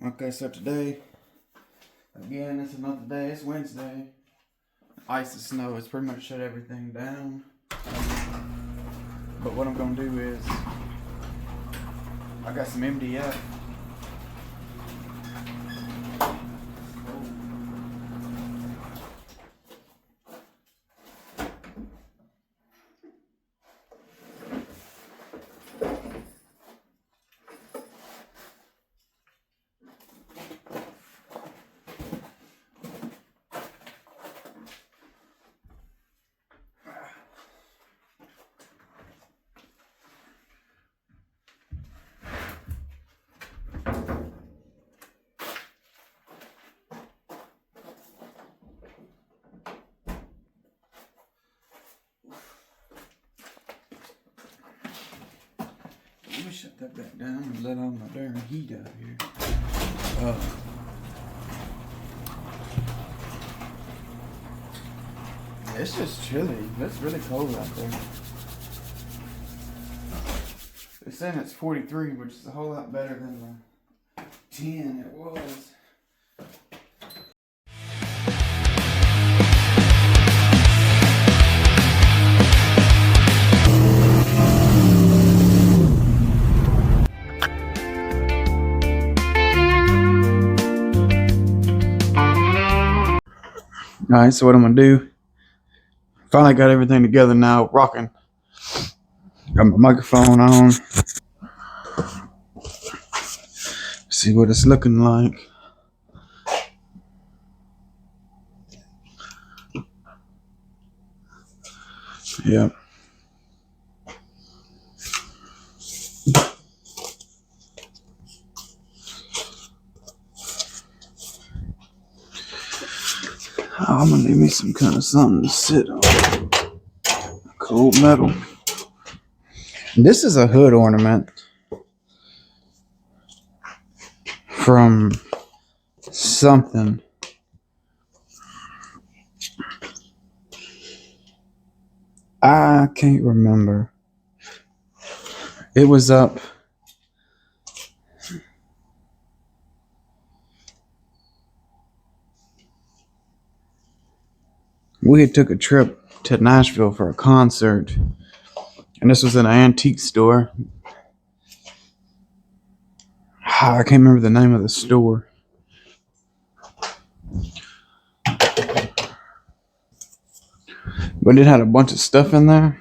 Okay, so today, again, it's another day. It's Wednesday. Ice and snow has pretty much shut everything down. But what I'm gonna do is, I got some MDF. Let me shut that back down and let all my darn heat out here. It's just chilly. It's really cold out there. It's saying it's 43, which is a whole lot better than the 10 it was. Alright, so what I'm gonna do, finally got everything together now, rocking. Got my microphone on. See what it's looking like. Yep. I'm gonna need me some kind of something to sit on. Cold metal. This is a hood ornament from something. I can't remember. It was up. We had took a trip to Nashville for a concert, and this was in an antique store. I can't remember the name of the store. But it had a bunch of stuff in there.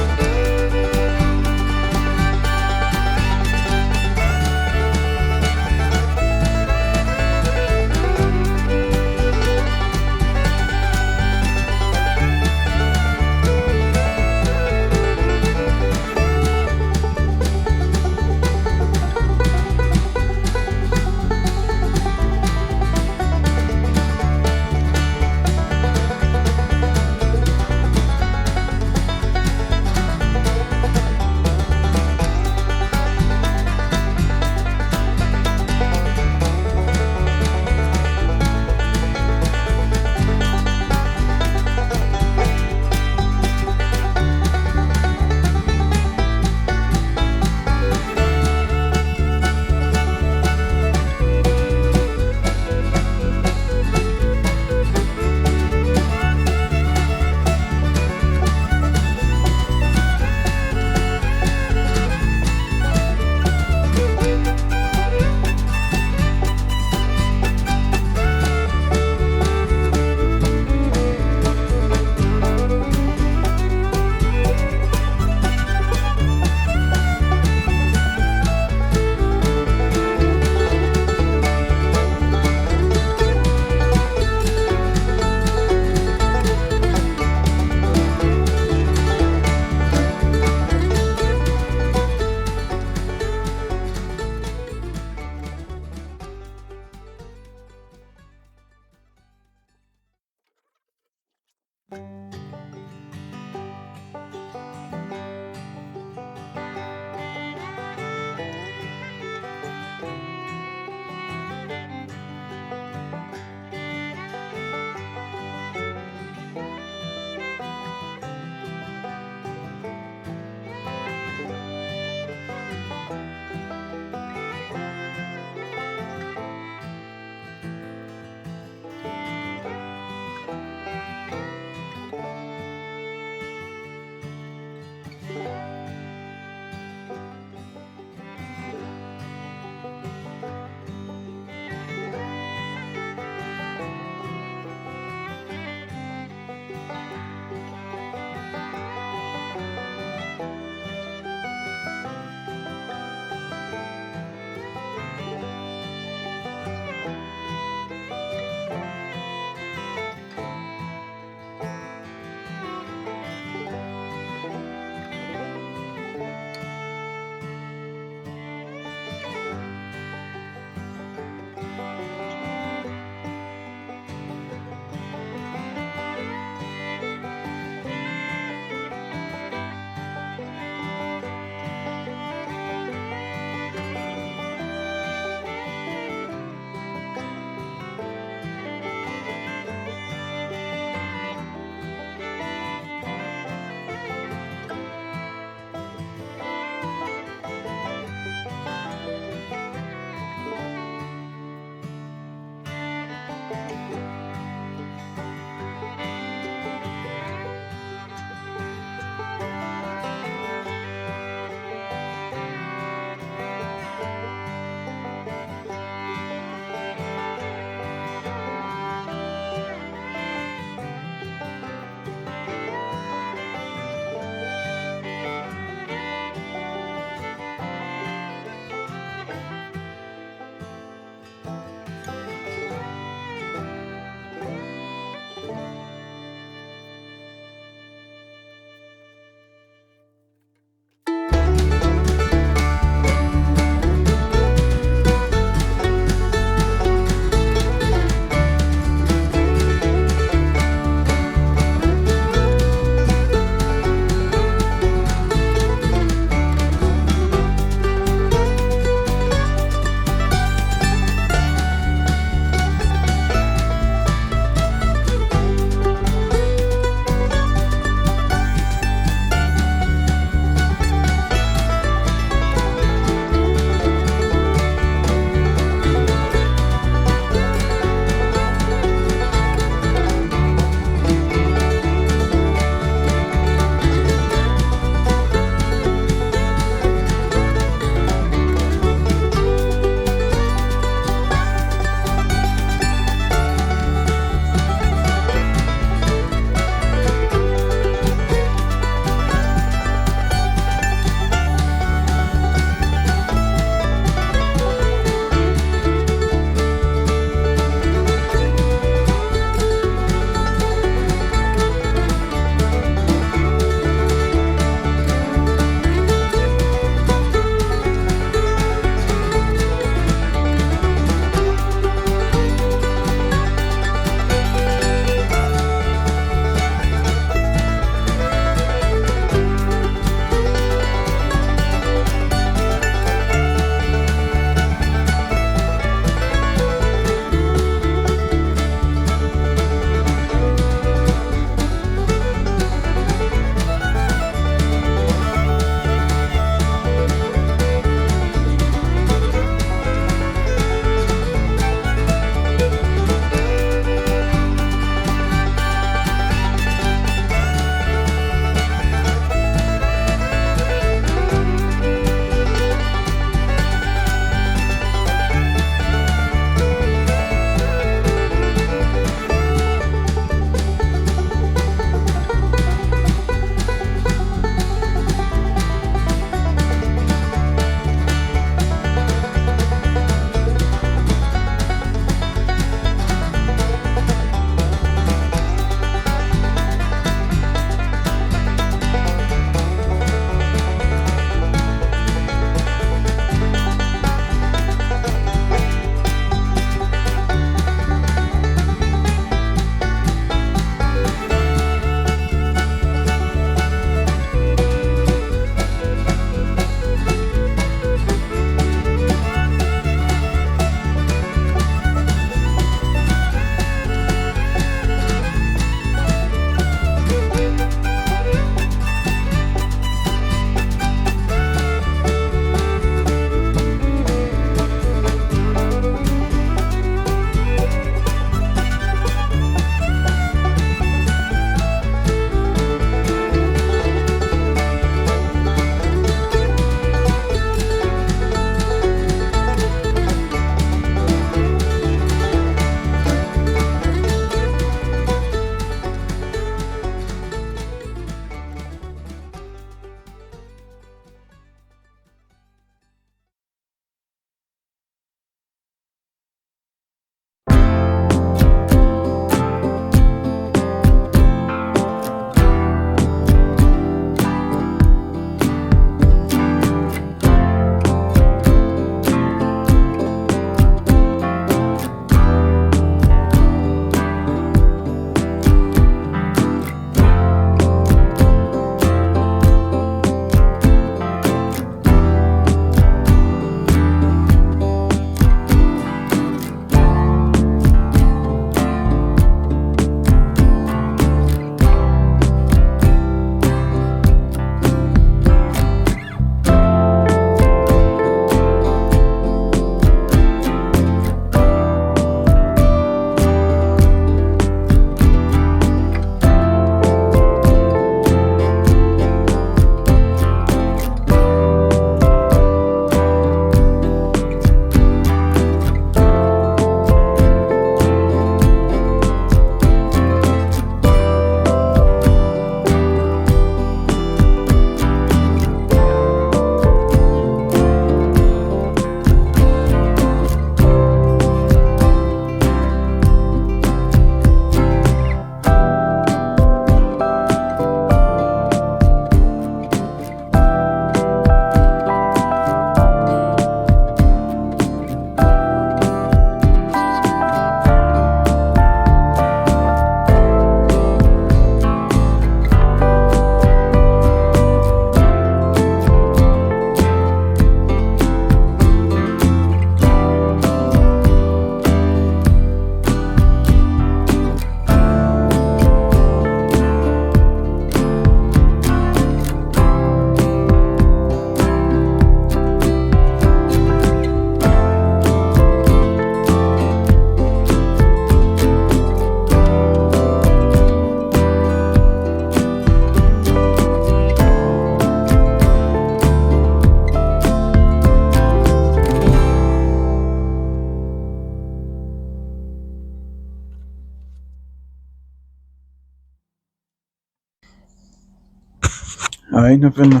I ain't finna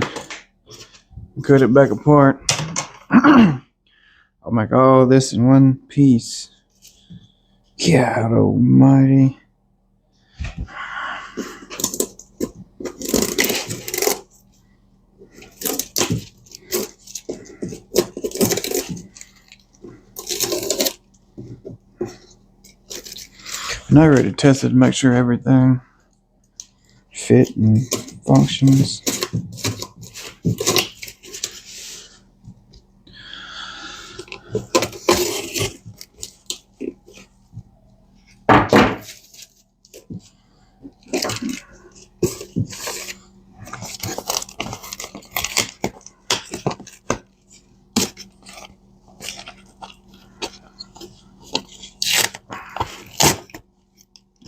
cut it back apart. I'll make all this in one piece. God almighty. And I already tested to make sure everything fit and functions.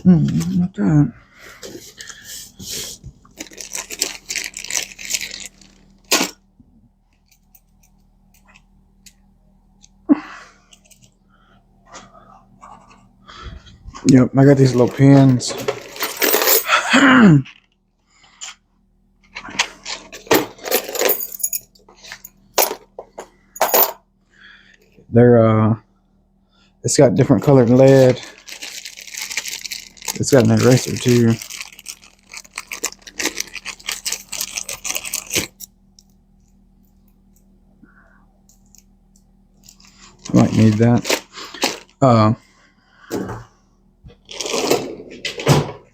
Not that. Yep, I got these little pins. They're it's got different colored lead. It's got an eraser too. Might need that.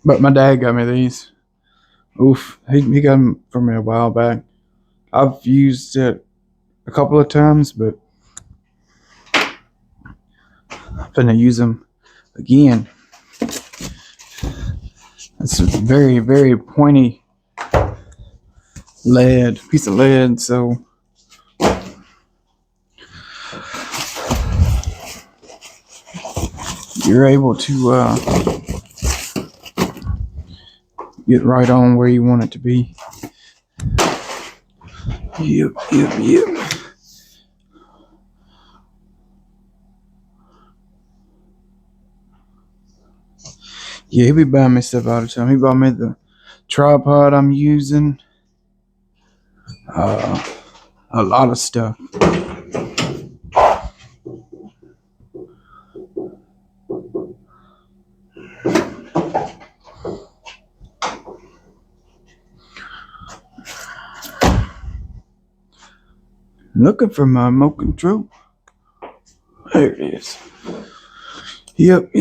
But my dad got me these. Oof, he got them for me a while back. I've used it a couple of times, but I'm gonna use them again. It's a very, very pointy piece of lead, so you're able to get right on where you want it to be. Yep. Yeah, he be buying me stuff all the time. He bought me the tripod I'm using. A lot of stuff. Looking for my remote control. There it is. Yep.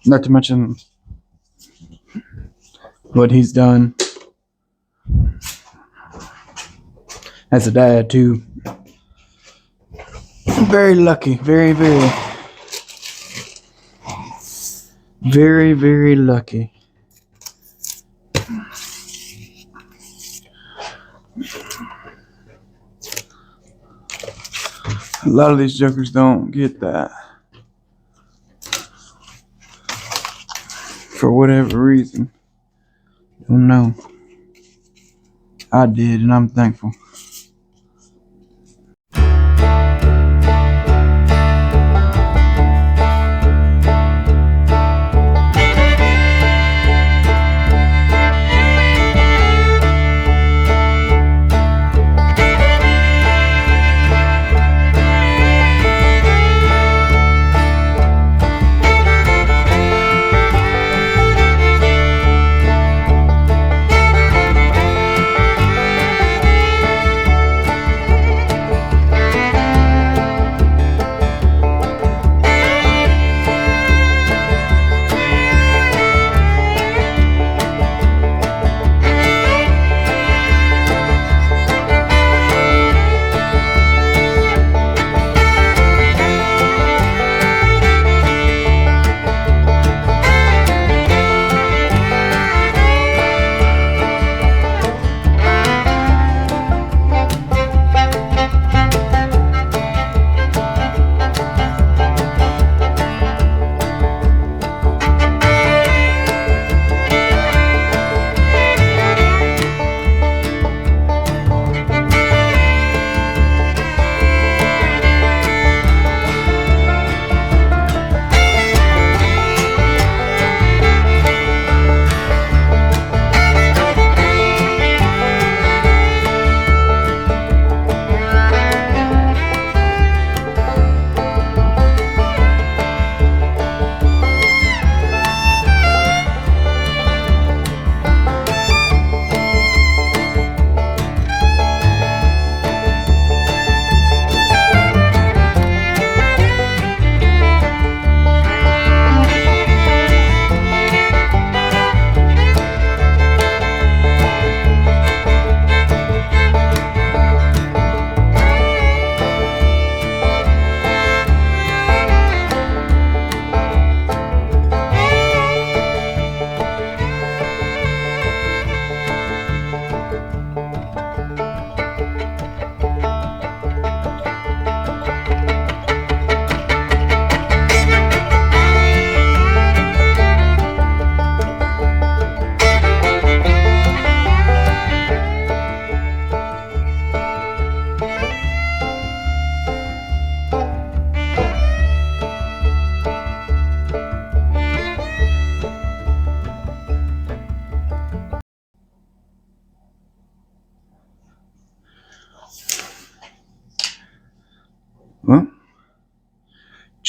Not to mention what he's done as a dad too. Very lucky. Very lucky. A lot of these jokers don't get that. For whatever reason. Don't know. I did, and I'm thankful.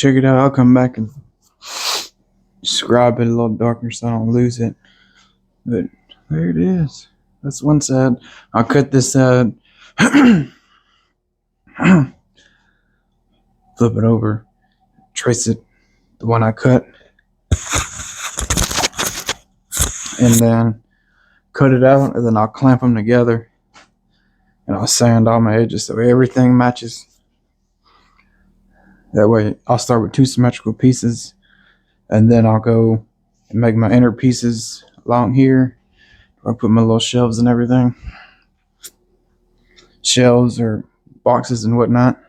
check it out. I'll come back and describe it a little darker so I don't lose it. But there it is. That's one side. I'll cut this side. Flip it over. Trace it. The one I cut. And then cut it out. And then I'll clamp them together. And I'll sand all my edges so everything matches. That way I'll start with 2 symmetrical pieces. And then I'll go and make my inner pieces along here. I'll put my little shelves and everything. Shelves or boxes and whatnot.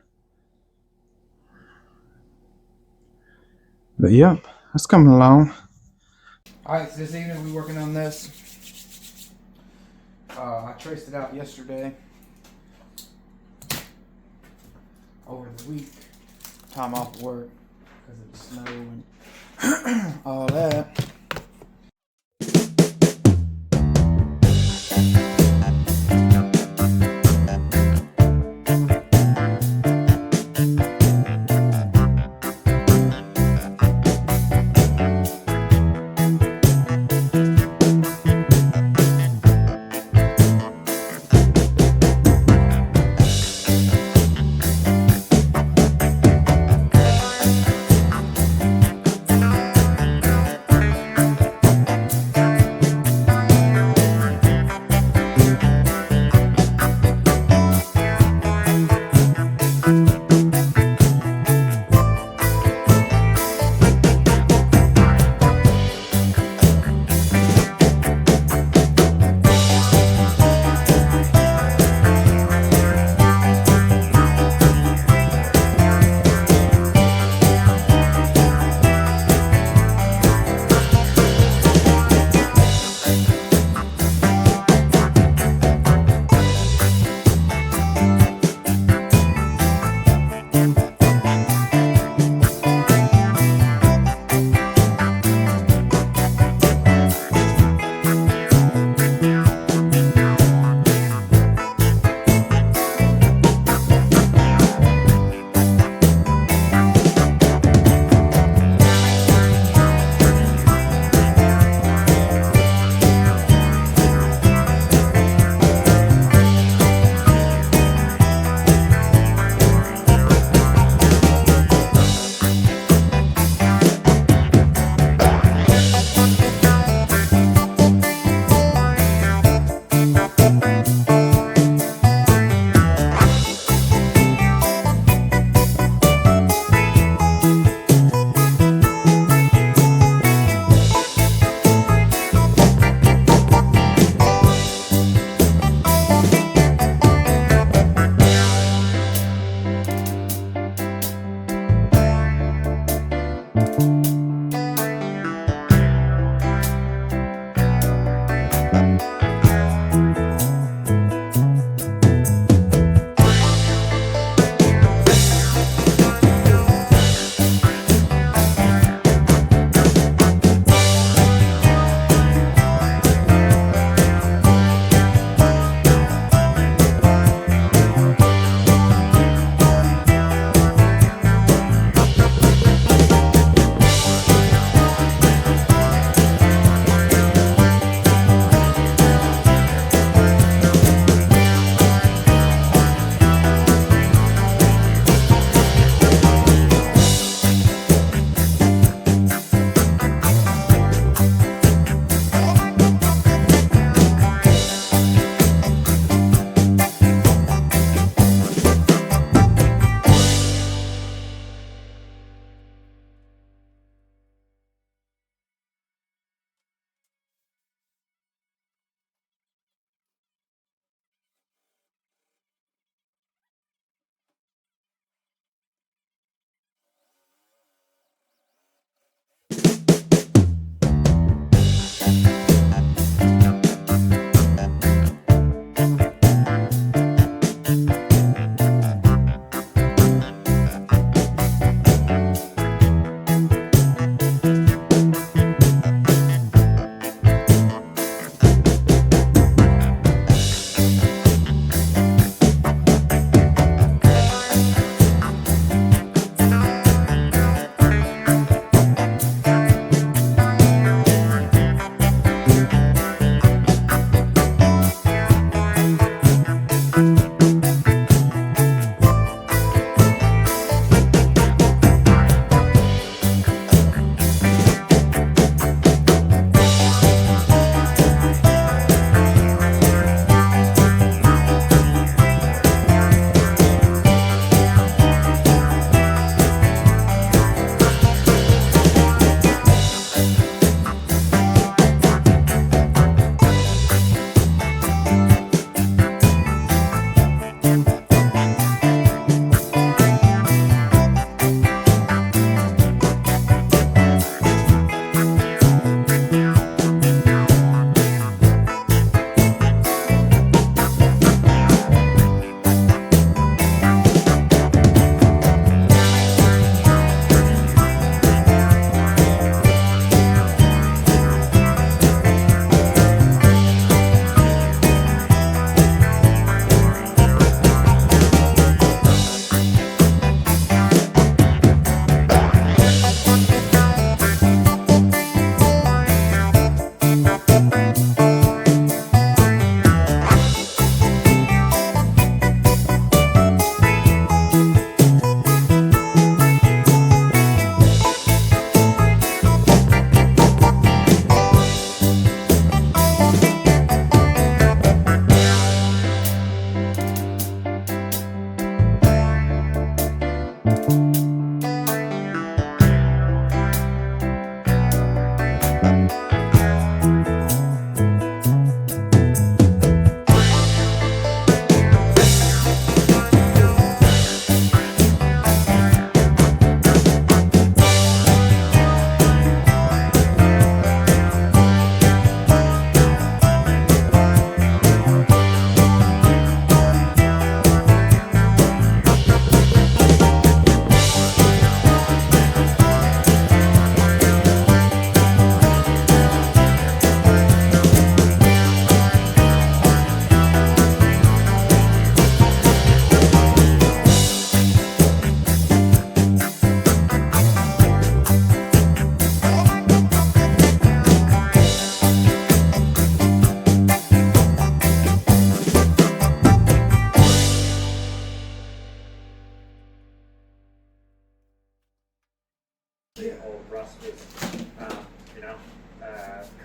But yep, that's coming along. Alright, so this evening we're working on this. I traced it out yesterday. Over the week. Time off work because of the snow and all that.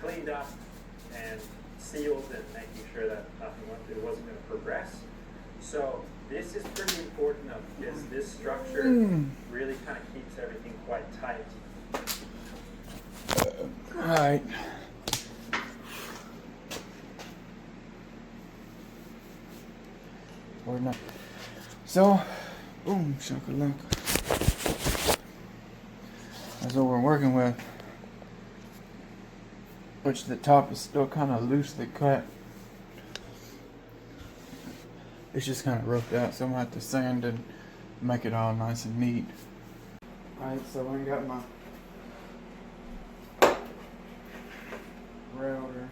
cleaned up and sealed and making sure that it wasn't going to progress. So this is pretty important because this structure really kind of keeps everything quite tight. Alright. Or not. So, boom, shakalaka. That's what we're working with. Which the top is still kind of loosely cut. It's just kind of roughed out, so I'm gonna have to sand and make it all nice and neat. Alright, so I got my router.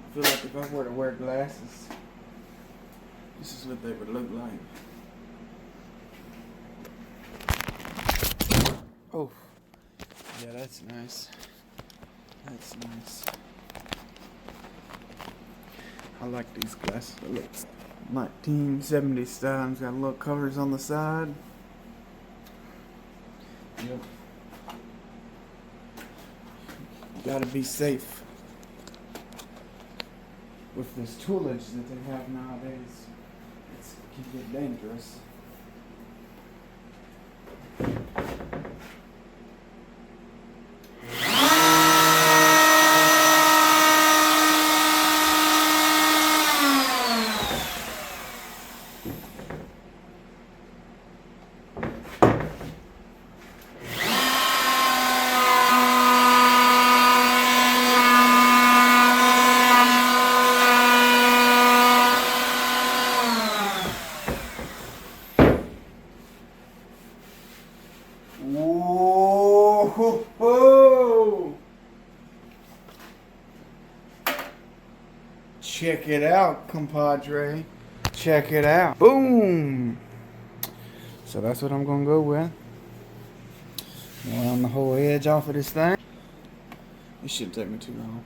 I feel like if I were to wear glasses, this is what they would look like. Oh, yeah, that's nice. That's nice. I like these glasses. They look 1970s style. It's got little covers on the side. Yep. You gotta be safe with this toolage that they have nowadays. It can get dangerous. Whoa! Check it out, compadre. Check it out. Boom! So that's what I'm gonna go with. On the whole edge off of this thing. It shouldn't take me too long.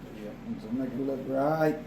But yeah, I'm gonna make it look right.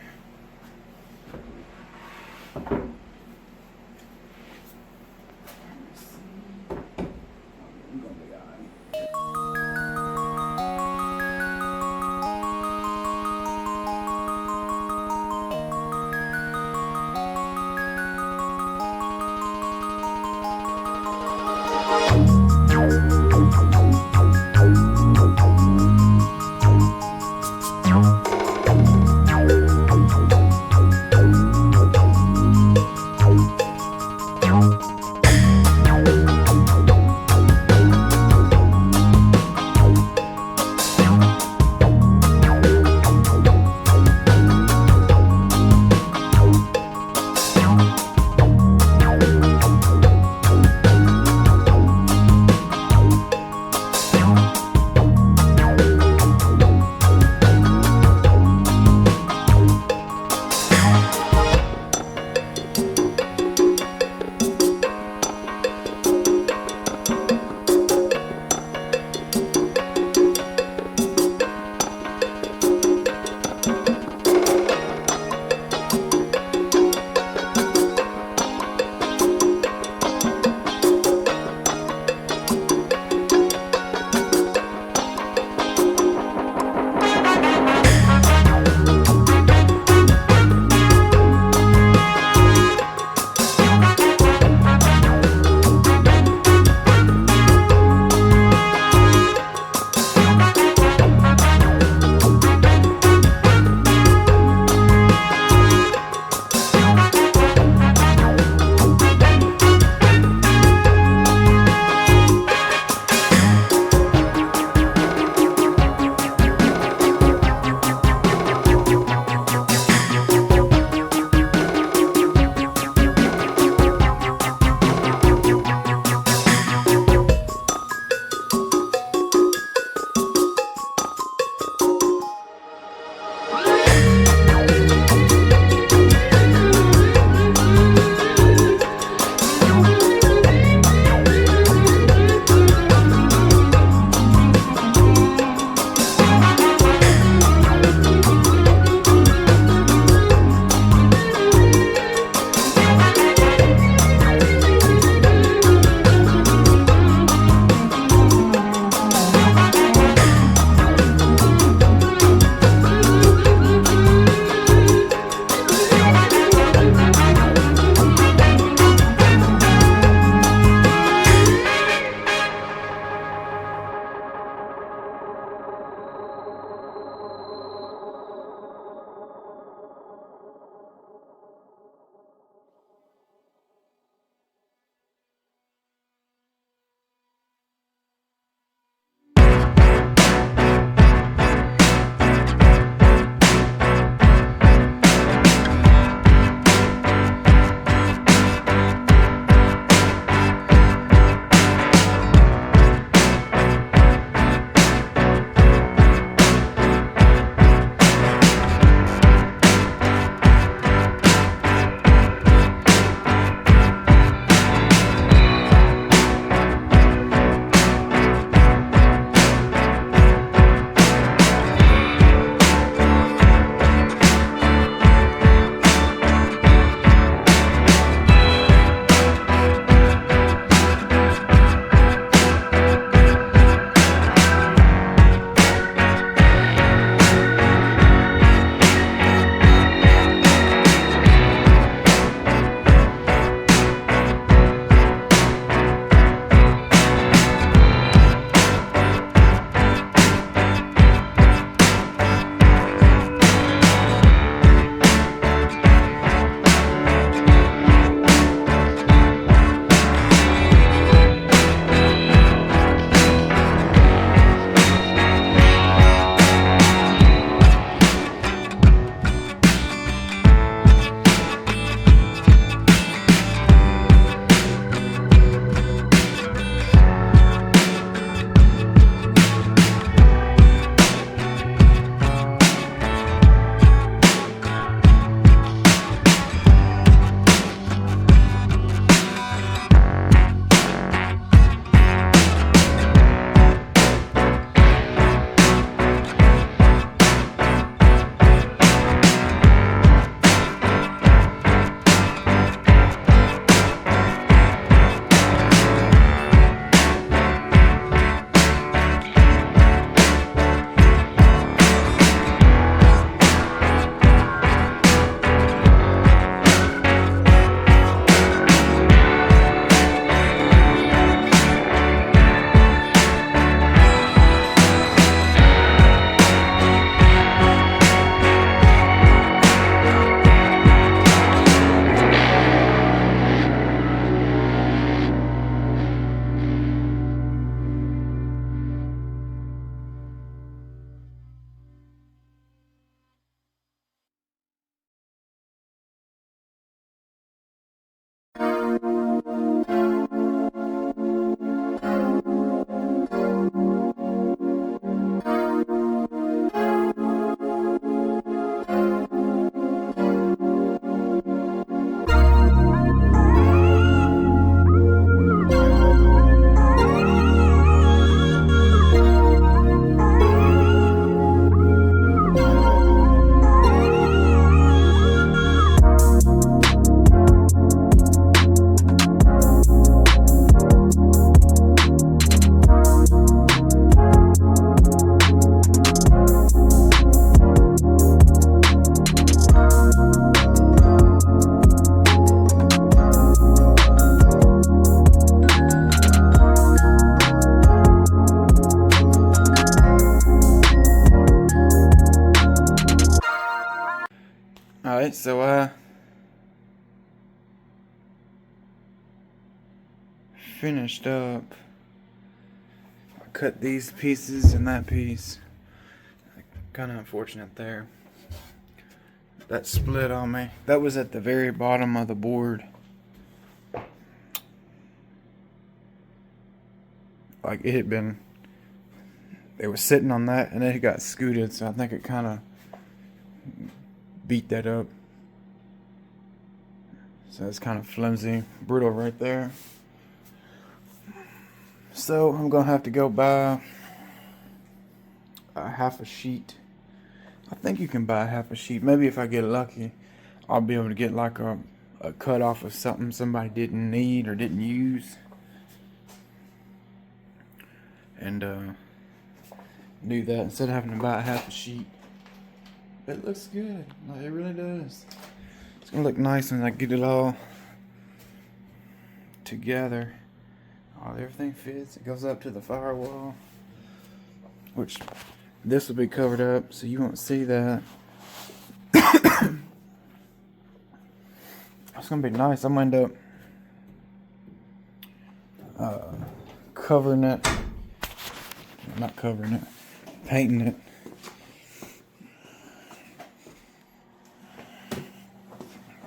Alright, so I finished up. I cut these pieces and that piece. Kind of unfortunate there. That split on me. That was at the very bottom of the board. Like it had been, it was sitting on that and it got scooted, so I think it kind of beat that up. So it's kind of flimsy, brittle right there. So I'm gonna have to go buy a half a sheet. I think you can buy a half a sheet. Maybe if I get lucky, I'll be able to get like a cut off of something somebody didn't need or didn't use. And do that instead of having to buy a half a sheet. It looks good. Like, it really does. It's gonna look nice when I get it all together. Oh, everything fits. It goes up to the firewall, which this will be covered up, so you won't see that. It's gonna be nice. I'm gonna end up covering it. Not covering it, painting it.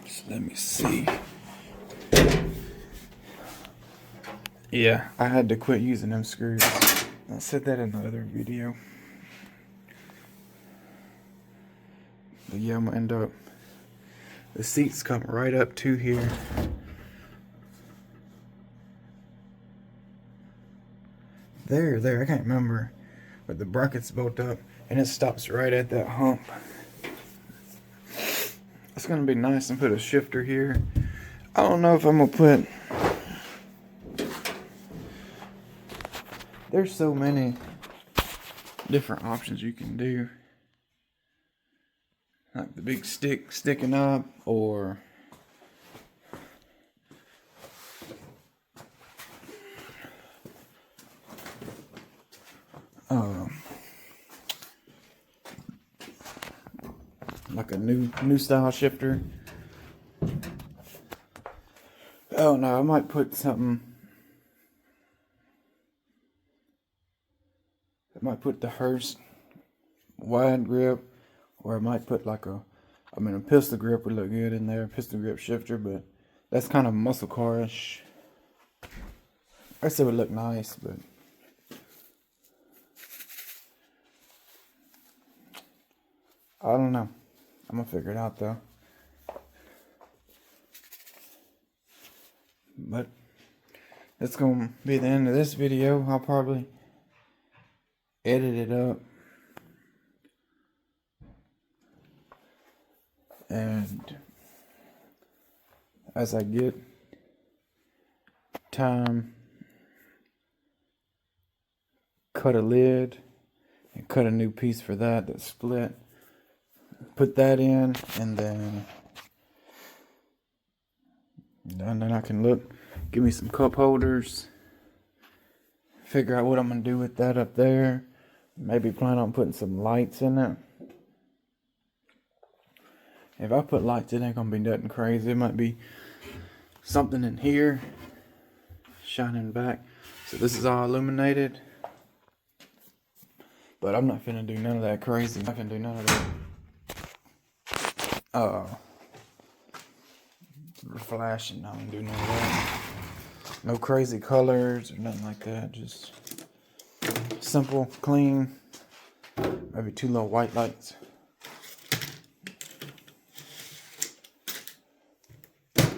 Just let me see. Yeah, I had to quit using them screws. I said that in the other video. But yeah, I'm gonna end up, the seats come right up to here. There, I can't remember. But the bracket's bolt up and it stops right at that hump. It's gonna be nice and put a shifter here. I don't know if I'm gonna put, there's so many different options you can do. Like the big stick sticking up, or like a new style shifter. Oh no, I might put something. I might put the Hurst wide grip, or I might put like a pistol grip would look good in there, pistol grip shifter, but that's kind of muscle car-ish. I guess it would look nice, but I don't know. I'm gonna figure it out though. But that's gonna be the end of this video. I'll probably edit it up and as I get time, cut a lid and cut a new piece for that that's split. Put that in, and then I can look, give me some cup holders, figure out what I'm gonna do with that up there. Maybe plan on putting some lights in it. If I put lights, it ain't gonna be nothing crazy. It might be something in here shining back. So this is all illuminated, but I'm not finna do none of that crazy. I'm not finna do none of that flashing. I don't do none of that. No crazy colors or nothing like that. Just simple, clean. Maybe 2 little white lights. Cause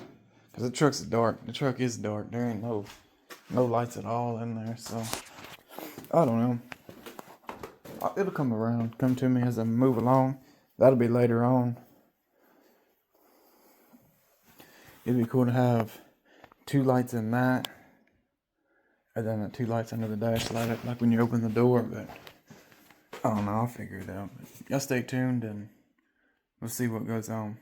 the truck's dark. The truck is dark. There ain't no lights at all in there. So I don't know. It'll come around, come to me as I move along. That'll be later on. It'd be cool to have 2 lights in that, and then the 2 lights under the dash light up, like when you open the door. But I don't know, I'll figure it out. Y'all stay tuned and we'll see what goes on.